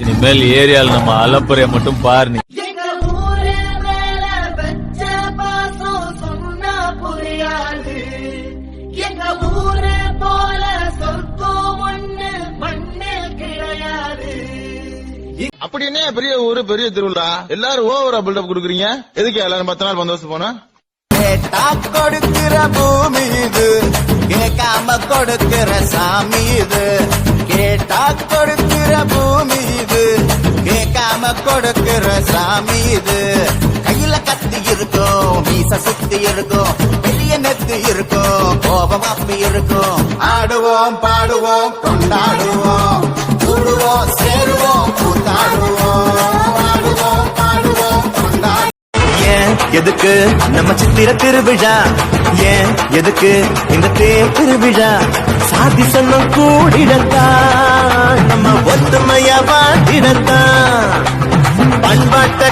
இனிமேல் ஏரியால நம்ம அலப்புறைய மட்டும் பாரு நீ. அப்படின்னு பெரிய ஊரு பெரிய திருவிழா எல்லாரும் ஓவரா பில்டப் கொடுக்குறீங்க. எதுக்கு எல்லாரும் 10 நாள் பந்தோபஸ்து போனா? கொடுக்கிற பூமி இது, கேட்காம கொடுக்கிற சாமி இது. கேட்டா கொடுக்கிற பூமி இது, கேட்காம கொடுக்கிற சாமி இது. கையில கத்தி இருக்கும், மீச சுத்தி இருக்கும், பெரிய நெத்து இருக்கும், கோபம் அப்பி இருக்கும். ஆடுவோம் பாடுவோம் கொண்டாடுவோம், கூடுவோம் சேருவோம் கூத்தாடுவோம். ஆடுவோம் பாடுவோம் கொண்டாடுவோம். ஏன் எதுக்கு நம்ம சித்திர திருவிழா, ஏன் எதுக்கு இந்த தேர் திருவிழா? சாதி சொன்ன கூடிடத்தான், நம்ம ஒத்துமையா வாட்டிடத்தான். பண்பாட்ட